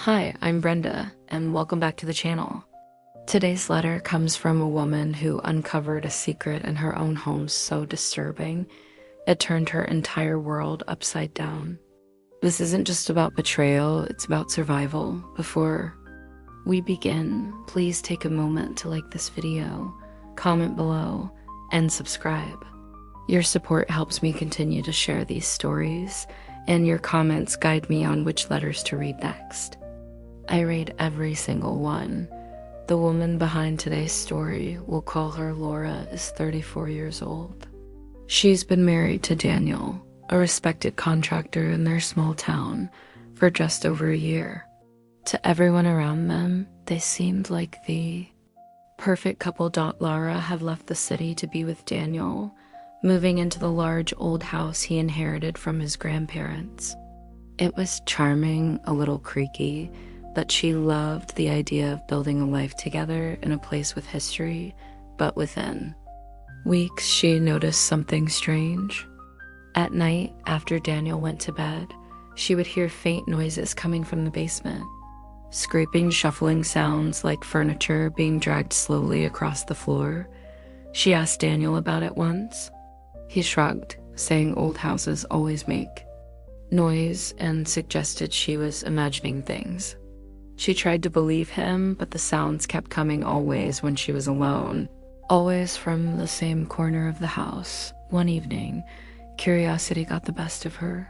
Hi, I'm Brenda, and welcome back to the channel. Today's letter comes from a woman who uncovered a secret in her own home so disturbing, it turned her entire world upside down. This isn't just about betrayal, it's about survival. Before we begin, please take a moment to like this video, comment below, and subscribe. Your support helps me continue to share these stories, and your comments guide me on which letters to read next. I read every single one. The woman behind today's story, we'll call her Laura, is 34 years old. She's been married to Daniel, a respected contractor in their small town, for just over a year. To everyone around them, they seemed like the perfect couple. Laura had left the city to be with Daniel, moving into the large old house he inherited from his grandparents. It was charming, a little creaky, but she loved the idea of building a life together in a place with history, but within weeks she noticed something strange. At night, after Daniel went to bed, she would hear faint noises coming from the basement. Scraping, shuffling sounds like furniture being dragged slowly across the floor. She asked Daniel about it once. He shrugged, saying old houses always make noise, and suggested she was imagining things. She tried to believe him, but the sounds kept coming always when she was alone, always from the same corner of the house. One evening, curiosity got the best of her.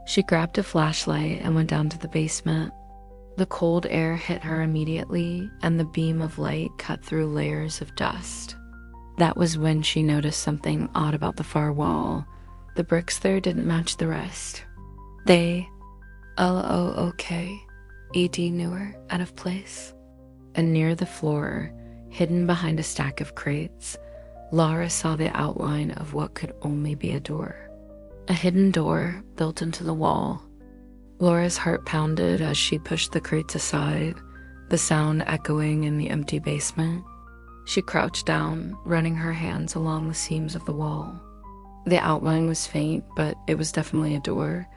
She grabbed a flashlight and went down to the basement. The cold air hit her immediately, and the beam of light cut through layers of dust. That was when she noticed something odd about the far wall. The bricks there didn't match the rest. They newer, out of place. And near the floor, hidden behind a stack of crates, Laura saw the outline of what could only be a door. A hidden door built into the wall. Laura's heart pounded as she pushed the crates aside, the sound echoing in the empty basement. She crouched down, running her hands along the seams of the wall. The outline was faint, but it was definitely a door.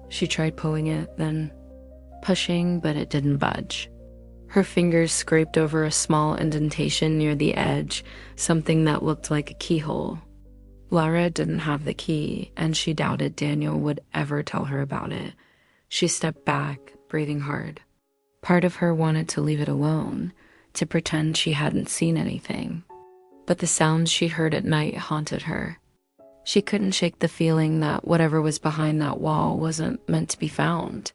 She tried pulling it, then pushing, but it didn't budge. Her fingers scraped over a small indentation near the edge, something that looked like a keyhole. Laura didn't have the key, and she doubted Daniel would ever tell her about it. She stepped back, breathing hard. Part of her wanted to leave it alone, to pretend she hadn't seen anything. But the sounds she heard at night haunted her. She couldn't shake the feeling that whatever was behind that wall wasn't meant to be found.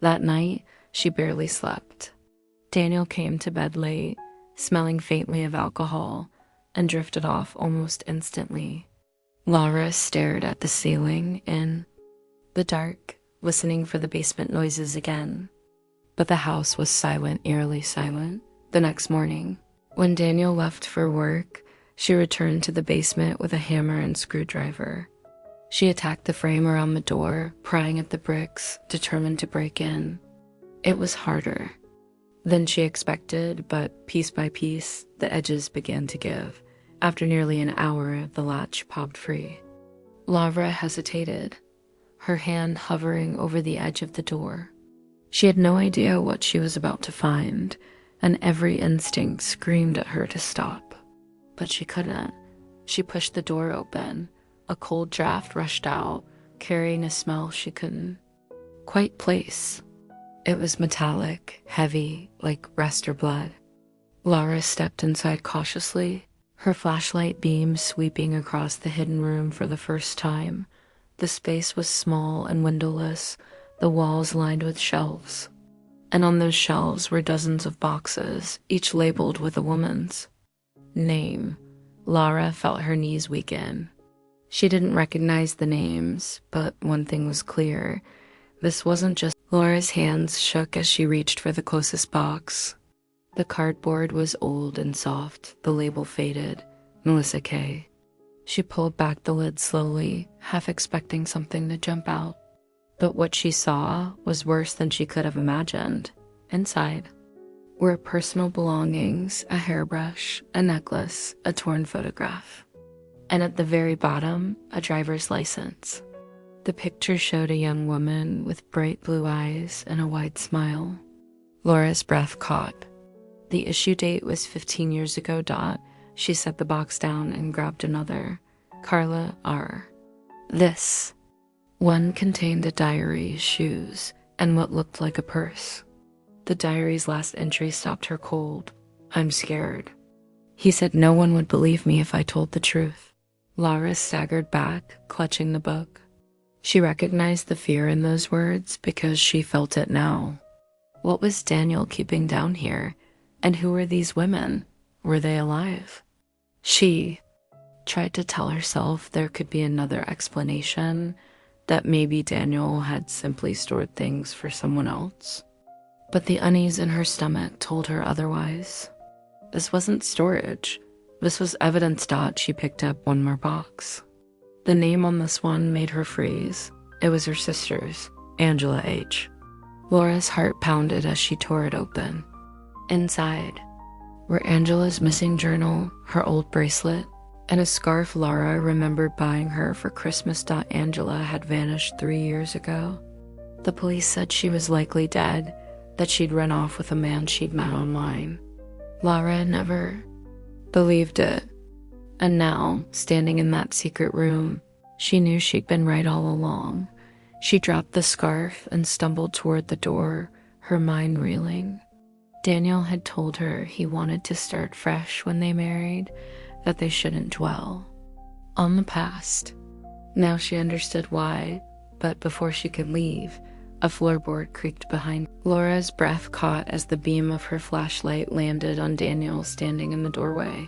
That night, she barely slept. Daniel came to bed late, smelling faintly of alcohol, and drifted off almost instantly. Laura stared at the ceiling in the dark, listening for the basement noises again. But the house was silent, eerily silent. The next morning, when Daniel left for work, she returned to the basement with a hammer and screwdriver. She attacked the frame around the door, prying at the bricks, determined to break in. It was harder than she expected, but piece by piece, the edges began to give. After nearly an hour, the latch popped free. Laura hesitated, her hand hovering over the edge of the door. She had no idea what she was about to find, and every instinct screamed at her to stop. But she couldn't. She pushed the door open. A cold draft rushed out, carrying a smell she couldn't quite place. It was metallic, heavy, like rust or blood. Laura stepped inside cautiously, her flashlight beam sweeping across the hidden room for the first time. The space was small and windowless, the walls lined with shelves. And on those shelves were dozens of boxes, each labeled with a woman's name. Laura felt her knees weaken. She didn't recognize the names, but one thing was clear. This wasn't just. Laura's hands shook as she reached for the closest box. The cardboard was old and soft, the label faded. Melissa K. She pulled back the lid slowly, half expecting something to jump out. But what she saw was worse than she could have imagined. Inside were personal belongings, a hairbrush, a necklace, a torn photograph. And at the very bottom, a driver's license. The picture showed a young woman with bright blue eyes and a wide smile. Laura's breath caught. The issue date was 15 years ago. She set the box down and grabbed another. Carla R. This one contained a diary, shoes, and what looked like a purse. The diary's last entry stopped her cold. I'm scared. He said no one would believe me if I told the truth. Laura staggered back, clutching the book. She recognized the fear in those words because she felt it now. What was Daniel keeping down here? And who were these women? Were they alive? She tried to tell herself there could be another explanation, that maybe Daniel had simply stored things for someone else. But the unease in her stomach told her otherwise. This wasn't storage. This was evidence. She picked up one more box. The name on this one made her freeze. It was her sister's, Angela H. Laura's heart pounded as she tore it open. Inside were Angela's missing journal, her old bracelet, and a scarf Laura remembered buying her for Christmas. Angela had vanished 3 years ago. The police said she was likely dead, that she'd run off with a man she'd met online. Laura never believed it. And now, standing in that secret room, she knew she'd been right all along. She dropped the scarf and stumbled toward the door, her mind reeling. Daniel had told her he wanted to start fresh when they married, that they shouldn't dwell on the past. Now she understood why, but before she could leave, a floorboard creaked behind. Laura's breath caught as the beam of her flashlight landed on Daniel standing in the doorway.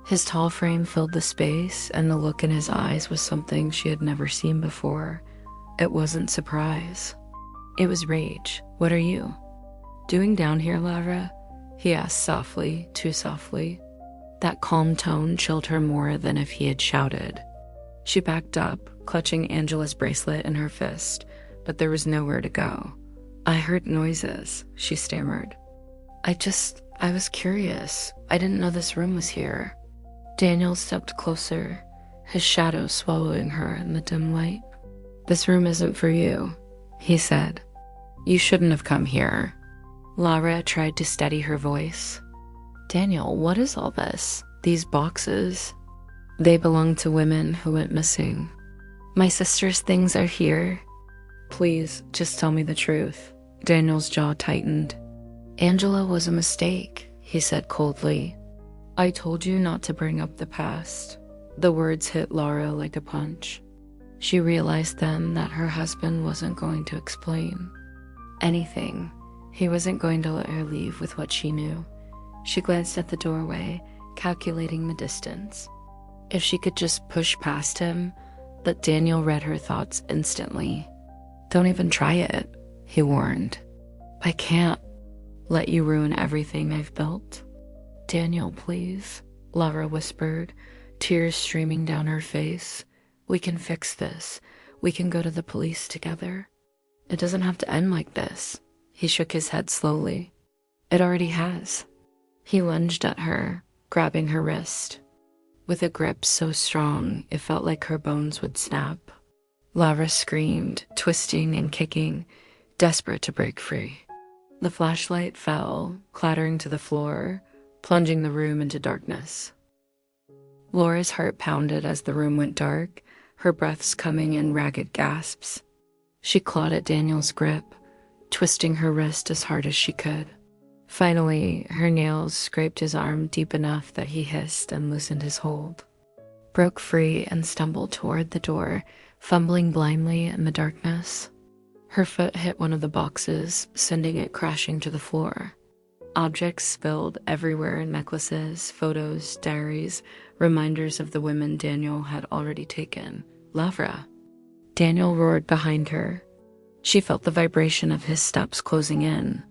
His tall frame filled the space, and the look in his eyes was something she had never seen before. It wasn't surprise. It was rage. What are you doing down here, Laura? He asked softly, too softly. That calm tone chilled her more than if he had shouted. She backed up, clutching Angela's bracelet in her fist, but there was nowhere to go. I heard noises, she stammered. I was curious. I didn't know this room was here. Daniel stepped closer, his shadow swallowing her in the dim light. This room isn't for you, he said. You shouldn't have come here. Laura tried to steady her voice. Daniel, what is all this? These boxes? They belong to women who went missing. My sister's things are here. Please, just tell me the truth. Daniel's jaw tightened. Angela was a mistake, he said coldly. I told you not to bring up the past. The words hit Laura like a punch. She realized then that her husband wasn't going to explain anything. He wasn't going to let her leave with what she knew. She glanced at the doorway, calculating the distance. If she could just push past him, but Daniel read her thoughts instantly. Don't even try it, he warned. I can't let you ruin everything I've built. Daniel, please, Laura whispered, tears streaming down her face. We can fix this. We can go to the police together. It doesn't have to end like this. He shook his head slowly. It already has. He lunged at her, grabbing her wrist. With a grip so strong, it felt like her bones would snap. Laura screamed, twisting and kicking, desperate to break free. The flashlight fell, clattering to the floor, plunging the room into darkness. Laura's heart pounded as the room went dark, her breaths coming in ragged gasps. She clawed at Daniel's grip, twisting her wrist as hard as she could. Finally, her nails scraped his arm deep enough that he hissed and loosened his hold. Broke free and stumbled toward the door, fumbling blindly in the darkness. Her foot hit one of the boxes, sending it crashing to the floor. Objects spilled everywhere, necklaces, photos, diaries, reminders of the women Daniel had already taken. Laura. Daniel roared behind her. She felt the vibration of his steps closing in.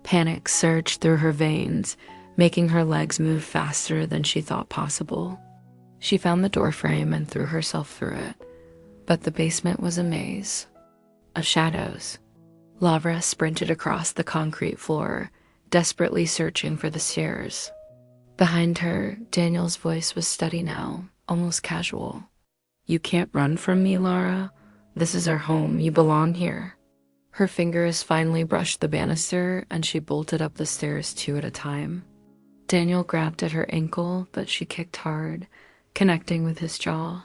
Panic surged through her veins, making her legs move faster than she thought possible. She found the doorframe and threw herself through it. But the basement was a maze of shadows. Laura sprinted across the concrete floor, desperately searching for the stairs. Behind her, Daniel's voice was steady now, almost casual. You can't run from me, Laura. This is our home. You belong here. Her fingers finally brushed the banister, and she bolted up the stairs 2 at a time. Daniel grabbed at her ankle, but she kicked hard, connecting with his jaw.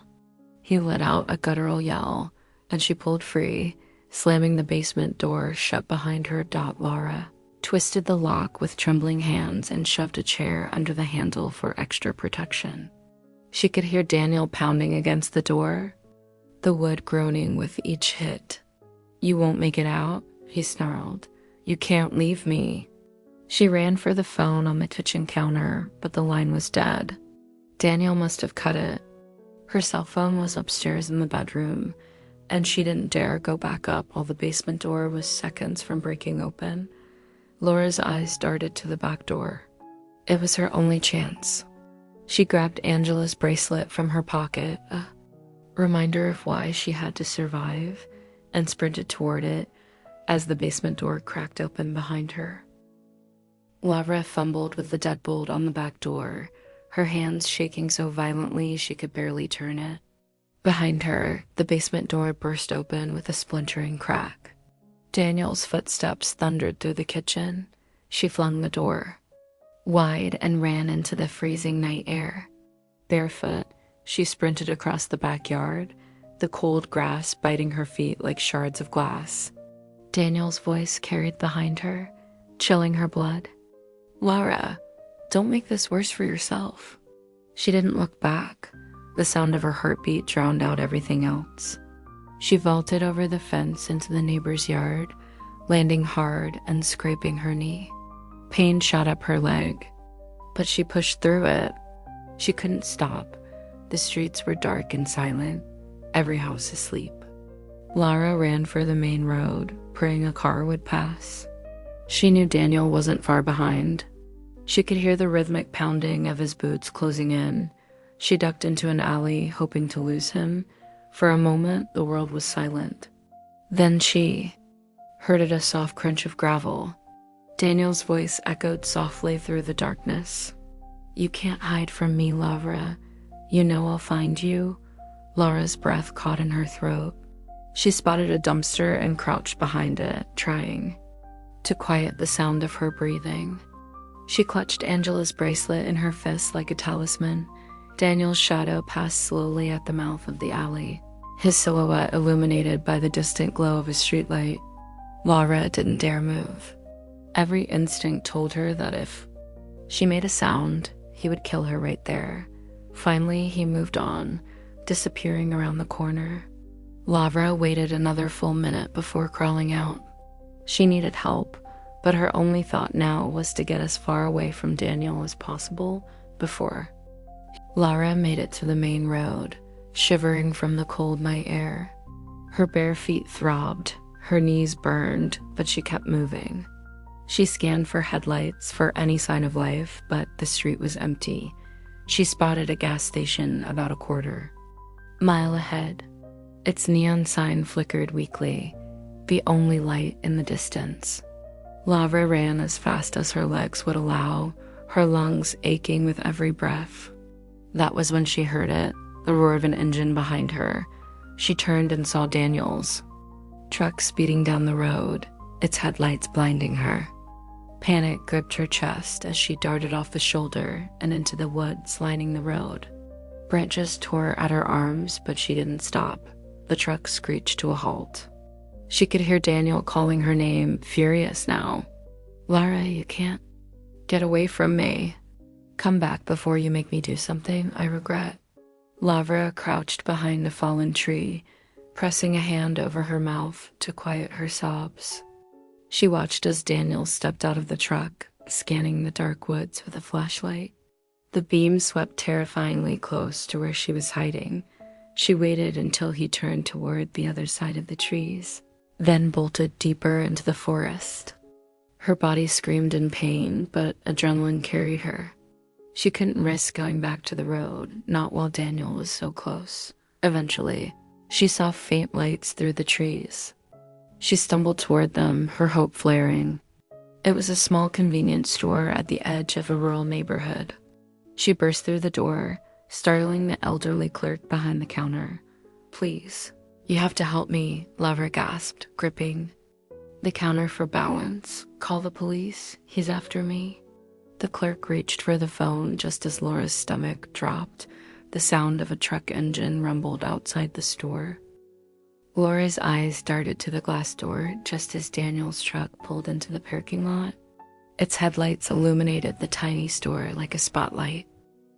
He let out a guttural yell, and she pulled free, slamming the basement door shut behind her. Laura twisted the lock with trembling hands and shoved a chair under the handle for extra protection. She could hear Daniel pounding against the door, the wood groaning with each hit. "You won't make it out?" he snarled. "You can't leave me." She ran for the phone on the kitchen counter, but the line was dead. Daniel must have cut it. Her cell phone was upstairs in the bedroom, and she didn't dare go back up while the basement door was seconds from breaking open. Laura's eyes darted to the back door. It was her only chance. She grabbed Angela's bracelet from her pocket, a reminder of why she had to survive, and sprinted toward it as the basement door cracked open behind her. Laura fumbled with the deadbolt on the back door, her hands shaking so violently she could barely turn it. Behind her, the basement door burst open with a splintering crack. Daniel's footsteps thundered through the kitchen. She flung the door wide and ran into the freezing night air. Barefoot, she sprinted across the backyard, the cold grass biting her feet like shards of glass. Daniel's voice carried behind her, chilling her blood. "Laura, don't make this worse for yourself." She didn't look back. The sound of her heartbeat drowned out everything else. She vaulted over the fence into the neighbor's yard, landing hard and scraping her knee. Pain shot up her leg, but she pushed through it. She couldn't stop. The streets were dark and silent, every house asleep. Laura ran for the main road, praying a car would pass. She knew Daniel wasn't far behind. She could hear the rhythmic pounding of his boots closing in. She ducked into an alley, hoping to lose him. For a moment, the world was silent. Then she heard a soft crunch of gravel. Daniel's voice echoed softly through the darkness. "You can't hide from me, Laura. You know I'll find you." Laura's breath caught in her throat. She spotted a dumpster and crouched behind it, trying to quiet the sound of her breathing. She clutched Angela's bracelet in her fist like a talisman. Daniel's shadow passed slowly at the mouth of the alley, his silhouette illuminated by the distant glow of a streetlight. Laura didn't dare move. Every instinct told her that if she made a sound, he would kill her right there. Finally, he moved on, disappearing around the corner. Laura waited another full minute before crawling out. She needed help, but her only thought now was to get as far away from Daniel as possible before. Laura made it to the main road, shivering from the cold night air. Her bare feet throbbed, her knees burned, but she kept moving. She scanned for headlights, for any sign of life, but the street was empty. She spotted a gas station about a quarter-mile ahead. Its neon sign flickered weakly, the only light in the distance. Laura ran as fast as her legs would allow, her lungs aching with every breath. That was when she heard it, the roar of an engine behind her. She turned and saw Daniel's truck speeding down the road, its headlights blinding her. Panic gripped her chest as she darted off the shoulder and into the woods lining the road. Branches tore at her arms, but she didn't stop. The truck screeched to a halt. She could hear Daniel calling her name, furious now. "Laura, you can't get away from me. Come back before you make me do something I regret." Laura crouched behind a fallen tree, pressing a hand over her mouth to quiet her sobs. She watched as Daniel stepped out of the truck, scanning the dark woods with a flashlight. The beam swept terrifyingly close to where she was hiding. She waited until he turned toward the other side of the trees, then bolted deeper into the forest. Her body screamed in pain, but adrenaline carried her. She couldn't risk going back to the road, not while Daniel was so close. Eventually, she saw faint lights through the trees. She stumbled toward them, her hope flaring. It was a small convenience store at the edge of a rural neighborhood. She burst through the door, startling the elderly clerk behind the counter. "Please, you have to help me," Laura gasped, gripping The counter for balance. Call the police. He's after me. The clerk reached for the phone just as Laura's stomach dropped. The sound of a truck engine rumbled outside the store. Laura's eyes darted to the glass door just as Daniel's truck pulled into the parking lot. Its headlights illuminated the tiny store like a spotlight.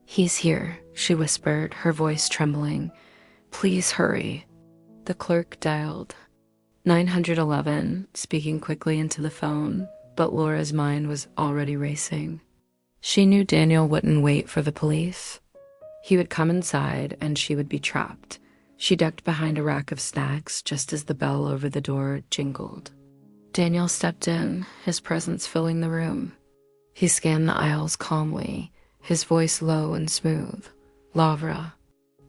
"He's here," she whispered, her voice trembling. "Please hurry." The clerk dialed 911, speaking quickly into the phone, but Laura's mind was already racing. She knew Daniel wouldn't wait for the police. He would come inside and she would be trapped. She ducked behind a rack of snacks just as the bell over the door jingled. Daniel stepped in, his presence filling the room. He scanned the aisles calmly, his voice low and smooth. "Lavra,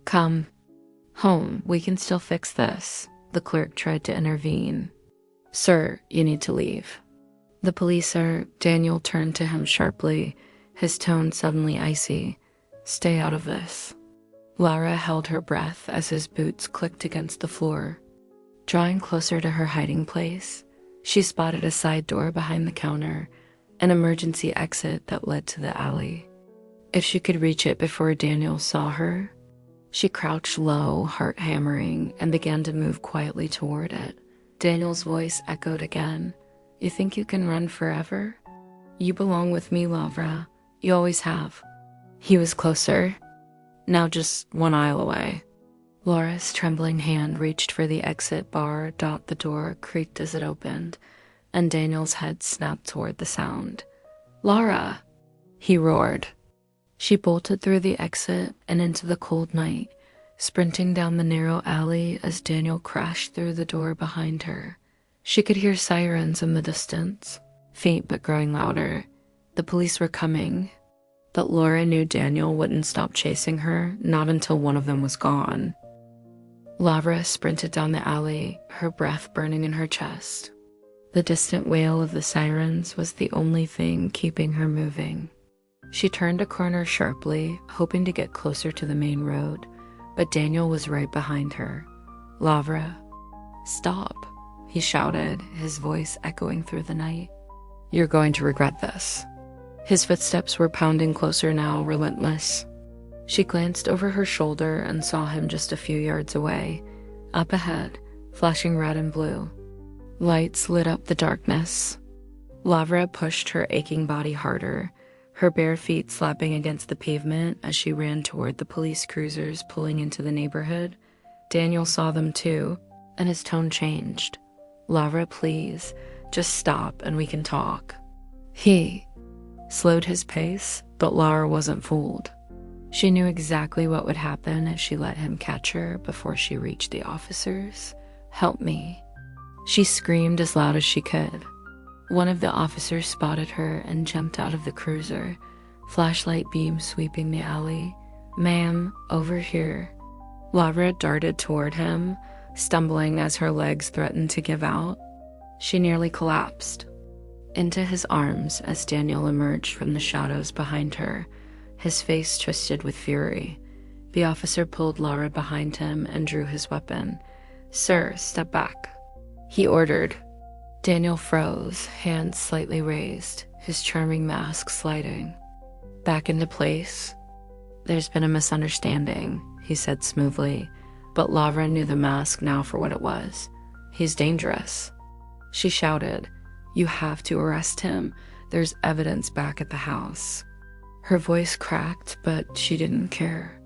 come home. We can still fix this." The clerk tried to intervene. "Sir, you need to leave." "The police are—" Daniel turned to him sharply, his tone suddenly icy. "Stay out of this." Lara held her breath as his boots clicked against the floor. Drawing closer to her hiding place, she spotted a side door behind the counter, an emergency exit that led to the alley. If she could reach it before Daniel saw her, she crouched low, heart hammering, and began to move quietly toward it. Daniel's voice echoed again. "You think you can run forever? You belong with me, Lavra. You always have." He was closer, now just one aisle away. Laura's trembling hand reached for the exit bar. The door creaked as it opened, and Daniel's head snapped toward the sound. "Lara!" he roared. She bolted through the exit and into the cold night, sprinting down the narrow alley as Daniel crashed through the door behind her. She could hear sirens in the distance, faint but growing louder. The police were coming, but Laura knew Daniel wouldn't stop chasing her, not until one of them was gone. Lavra sprinted down the alley, her breath burning in her chest. The distant wail of the sirens was the only thing keeping her moving. She turned a corner sharply, hoping to get closer to the main road, but Daniel was right behind her. "Lavra, stop," he shouted, his voice echoing through the night. "You're going to regret this." His footsteps were pounding closer now, relentless. She glanced over her shoulder and saw him just a few yards away, up ahead, flashing red and blue. Lights lit up the darkness. Lavra pushed her aching body harder, her bare feet slapping against the pavement as she ran toward the police cruisers pulling into the neighborhood. Daniel saw them too, and his tone changed. "Lavra, please, just stop and we can talk." He slowed his pace, but Lara wasn't fooled. She knew exactly what would happen if she let him catch her before she reached the officers. "Help me." She screamed as loud as she could. One of the officers spotted her and jumped out of the cruiser, flashlight beams sweeping the alley. "Ma'am, over here." Lavra darted toward him, stumbling as her legs threatened to give out. She nearly collapsed into his arms as Daniel emerged from the shadows behind her, his face twisted with fury. The officer pulled Lara behind him and drew his weapon. "Sir, step back," he ordered. Daniel froze, hands slightly raised, his charming mask sliding back into place. "There's been a misunderstanding," he said smoothly, but Lavra knew the mask now for what it was. "He's dangerous." She shouted, "You have to arrest him. There's evidence back at the house." Her voice cracked, but she didn't care.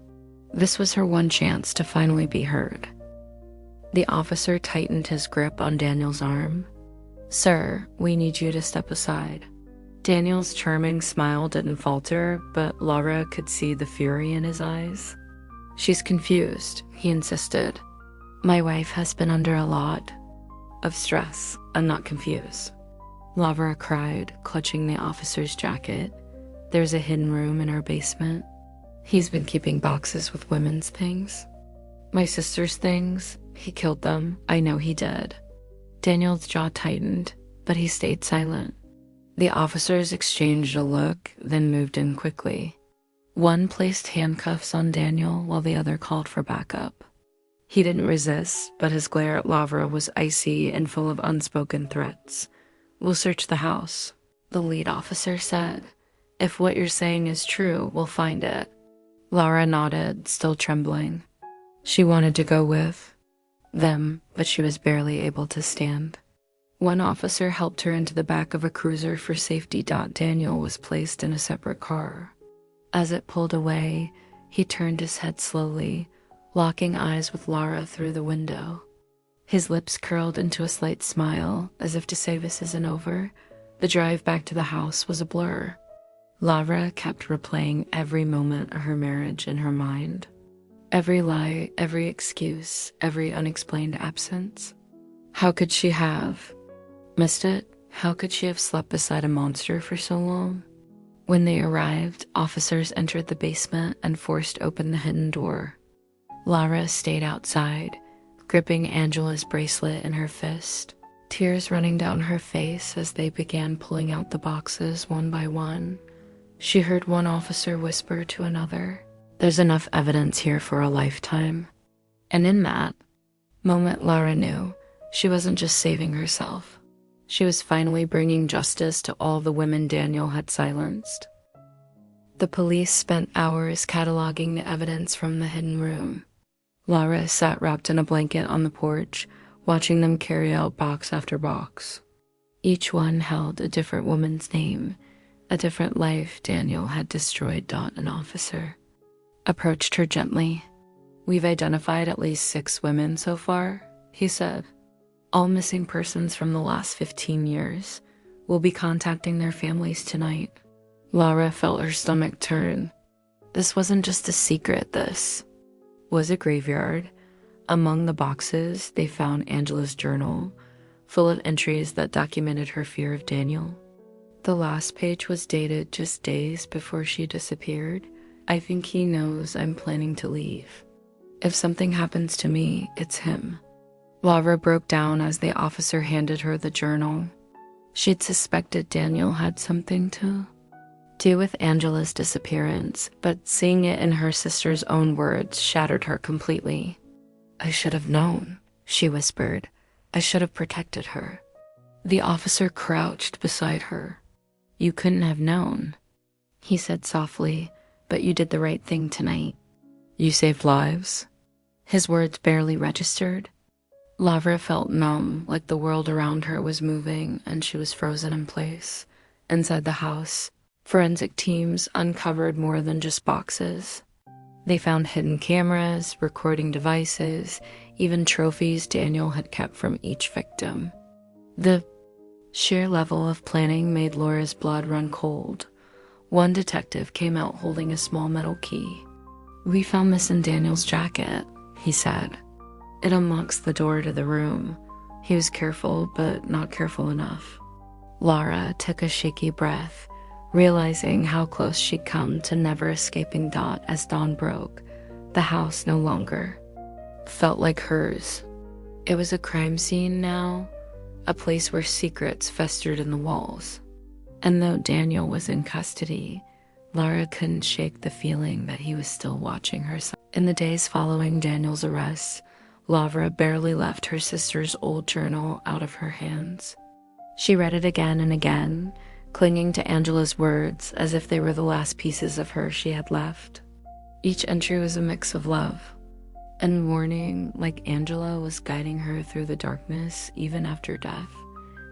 This was her one chance to finally be heard. The officer tightened his grip on Daniel's arm. "Sir, we need you to step aside." Daniel's charming smile didn't falter, but Lara could see the fury in his eyes. "She's confused," he insisted. "My wife has been under a lot of stress. I'm not confused." Lavra cried, clutching the officer's jacket. "There's a hidden room in our basement. He's been keeping boxes with women's things. My sister's things. He killed them. I know he did." Daniel's jaw tightened, but he stayed silent. The officers exchanged a look, then moved in quickly. One placed handcuffs on Daniel while the other called for backup. He didn't resist, but his glare at Lavra was icy and full of unspoken threats. "We'll search the house," the lead officer said. "If what you're saying is true, we'll find it." Lara nodded, still trembling. She wanted to go with them, but she was barely able to stand. One officer helped her into the back of a cruiser for safety. Daniel was placed in a separate car. As it pulled away, he turned his head slowly, locking eyes with Lara through the window. His lips curled into a slight smile, as if to say this isn't over. The drive back to the house was a blur. Lara kept replaying every moment of her marriage in her mind. Every lie, every excuse, every unexplained absence. How could she have missed it? How could she have slept beside a monster for so long? When they arrived, officers entered the basement and forced open the hidden door. Lara stayed outside, gripping Angela's bracelet in her fist, tears running down her face as they began pulling out the boxes one by one. She heard one officer whisper to another, "There's enough evidence here for a lifetime." And in that moment, Lara knew she wasn't just saving herself. She was finally bringing justice to all the women Daniel had silenced. The police spent hours cataloging the evidence from the hidden room. Lara sat wrapped in a blanket on the porch, watching them carry out box after box. Each one held a different woman's name, a different life Daniel had destroyed. An officer approached her gently. "We've identified at least 6 women so far," he said. "All missing persons from the last 15 years. We'll be contacting their families tonight." Lara felt her stomach turn. This wasn't just a secret, this was a graveyard. Among the boxes, they found Angela's journal, full of entries that documented her fear of Daniel. The last page was dated just days before she disappeared. "I think he knows I'm planning to leave. If something happens to me, it's him." Lara broke down as the officer handed her the journal. She'd suspected Daniel had something to do with Angela's disappearance, but seeing it in her sister's own words shattered her completely. "I should have known," she whispered. "I should have protected her." The officer crouched beside her. "You couldn't have known," he said softly, "but you did the right thing tonight. You saved lives." His words barely registered. Lara felt numb, like the world around her was moving and she was frozen in place. Inside the house, forensic teams uncovered more than just boxes. They found hidden cameras, recording devices, even trophies Daniel had kept from each victim. The sheer level of planning made Laura's blood run cold. One detective came out holding a small metal key. "We found this in Daniel's jacket," he said. "It unlocks the door to the room." He was careful, but not careful enough. Lara took a shaky breath, realizing how close she'd come to never escaping Dot. As dawn broke, the house no longer felt like hers. It was a crime scene now, a place where secrets festered in the walls. And though Daniel was in custody, Lara couldn't shake the feeling that he was still watching her. In the days following Daniel's arrest, Lara barely left her sister's old journal out of her hands. She read it again and again, clinging to Angela's words as if they were the last pieces of her she had left. Each entry was a mix of love and warning, like Angela was guiding her through the darkness even after death.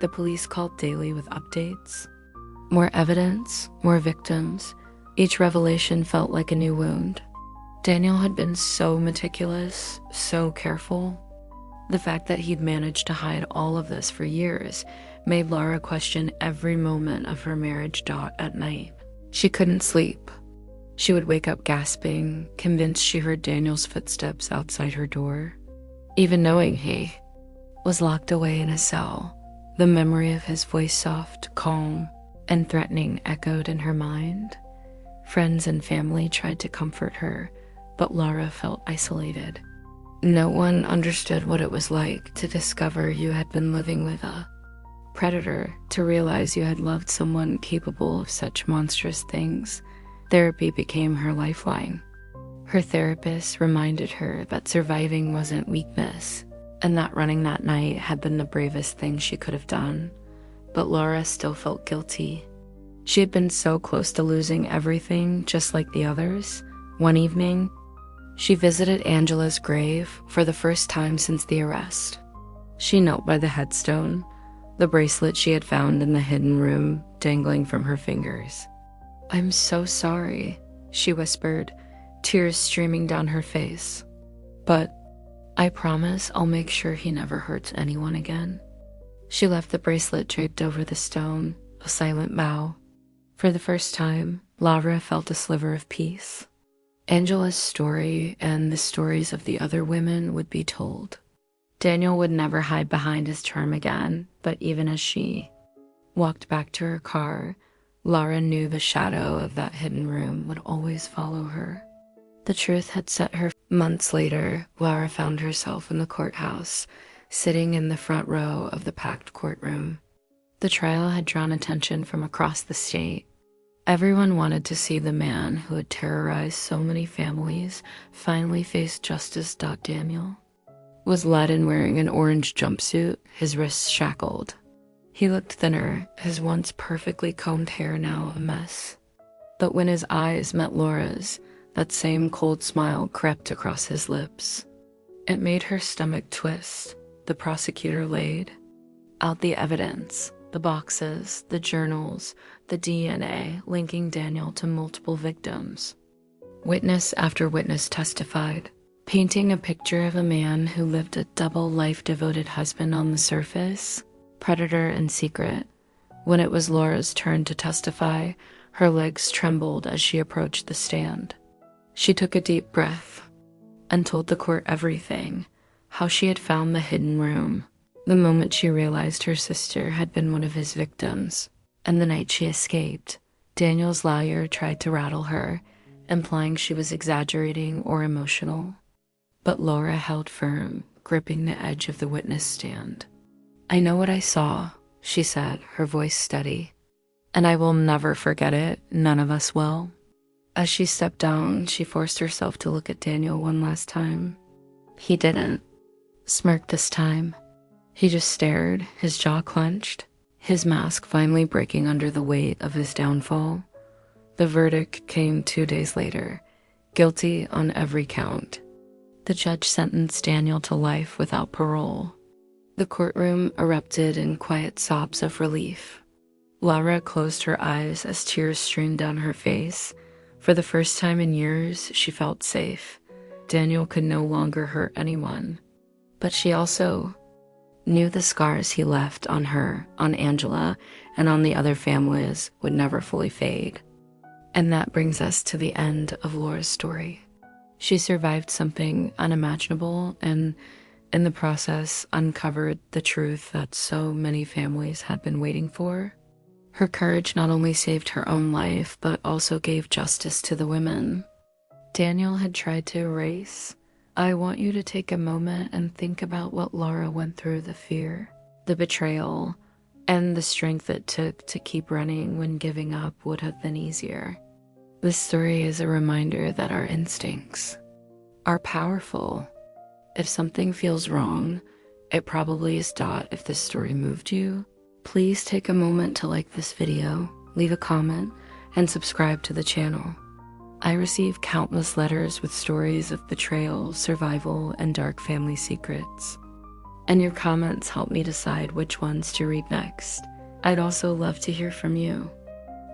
The police called daily with updates. More evidence, more victims. Each revelation felt like a new wound. Daniel had been so meticulous, so careful. The fact that he'd managed to hide all of this for years made Lara question every moment of her marriage. At night, she couldn't sleep. She would wake up gasping, convinced she heard Daniel's footsteps outside her door. Even knowing he was locked away in a cell, the memory of his voice, soft, calm, and threatening, echoed in her mind. Friends and family tried to comfort her, but Lara felt isolated. No one understood what it was like to discover you had been living with a predator, to realize you had loved someone capable of such monstrous things. Therapy became her lifeline, Her therapist reminded her that surviving wasn't weakness, and that running that night had been the bravest thing she could have done. But Laura still felt guilty. She had been so close to losing everything, just like the others. One evening, she visited Angela's grave for the first time since the arrest. She knelt by the headstone, the bracelet she had found in the hidden room dangling from her fingers. "I'm so sorry," she whispered, tears streaming down her face. "But I promise I'll make sure he never hurts anyone again." She left the bracelet draped over the stone, a silent bow. For the first time, Laura felt a sliver of peace. Angela's story and the stories of the other women would be told. Daniel would never hide behind his charm again, but even as she walked back to her car, Laura knew the shadow of that hidden room would always follow her. The truth had set her. Months later, Laura found herself in the courthouse, sitting in the front row of the packed courtroom. The trial had drawn attention from across the state. Everyone wanted to see the man who had terrorized so many families finally face justice. Daniel was led in wearing an orange jumpsuit, his wrists shackled. He looked thinner, his once perfectly combed hair now a mess. But when his eyes met Laura's, that same cold smile crept across his lips. It made her stomach twist. The prosecutor laid out the evidence, the boxes, the journals, the DNA linking Daniel to multiple victims. Witness after witness testified, painting a picture of a man who lived a double life, devoted husband on the surface, predator in secret. When it was Laura's turn to testify, her legs trembled as she approached the stand. She took a deep breath and told the court everything, how she had found the hidden room, the moment she realized her sister had been one of his victims, and the night she escaped. Daniel's lawyer tried to rattle her, implying she was exaggerating or emotional. But Laura held firm, gripping the edge of the witness stand. "I know what I saw," she said, her voice steady, "and I will never forget it. None of us will." As she stepped down, she forced herself to look at Daniel one last time. He didn't smirk this time. He just stared, his jaw clenched, his mask finally breaking under the weight of his downfall. The verdict came 2 days later, guilty on every count. The judge sentenced Daniel to life without parole. The courtroom erupted in quiet sobs of relief. Laura closed her eyes as tears streamed down her face. For the first time in years, she felt safe. Daniel could no longer hurt anyone. But she also knew the scars he left on her, on Angela, and on the other families would never fully fade. And that brings us to the end of Laura's story. She survived something unimaginable and, in the process, uncovered the truth that so many families had been waiting for. Her courage not only saved her own life, but also gave justice to the women Daniel had tried to erase. I want you to take a moment and think about what Laura went through, the fear, the betrayal, and the strength it took to keep running when giving up would have been easier. This story is a reminder that our instincts are powerful. If something feels wrong, it probably is. If this story moved you, please take a moment to like this video, leave a comment, and subscribe to the channel. I receive countless letters with stories of betrayal, survival, and dark family secrets. And your comments help me decide which ones to read next. I'd also love to hear from you.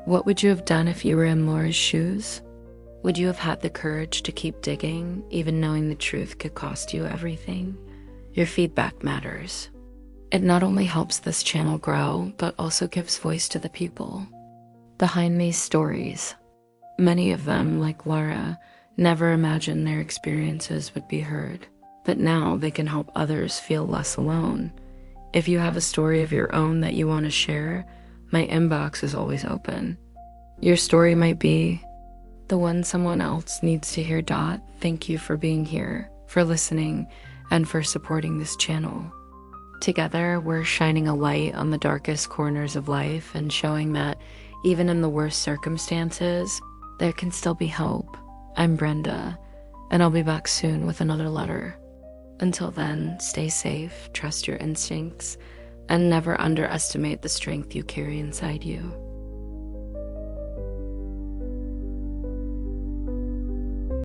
What would you have done if you were in Laura's shoes? Would you have had the courage to keep digging, even knowing the truth could cost you everything? Your feedback matters. It not only helps this channel grow, but also gives voice to the people behind these stories. Many of them, like Laura, never imagined their experiences would be heard, but now they can help others feel less alone. If you have a story of your own that you want to share, my inbox is always open. Your story might be the one someone else needs to hear. Thank you for being here, for listening, and for supporting this channel. Together, we're shining a light on the darkest corners of life and showing that even in the worst circumstances, there can still be hope. I'm Brenda, and I'll be back soon with another letter. Until then, stay safe, trust your instincts, and never underestimate the strength you carry inside you.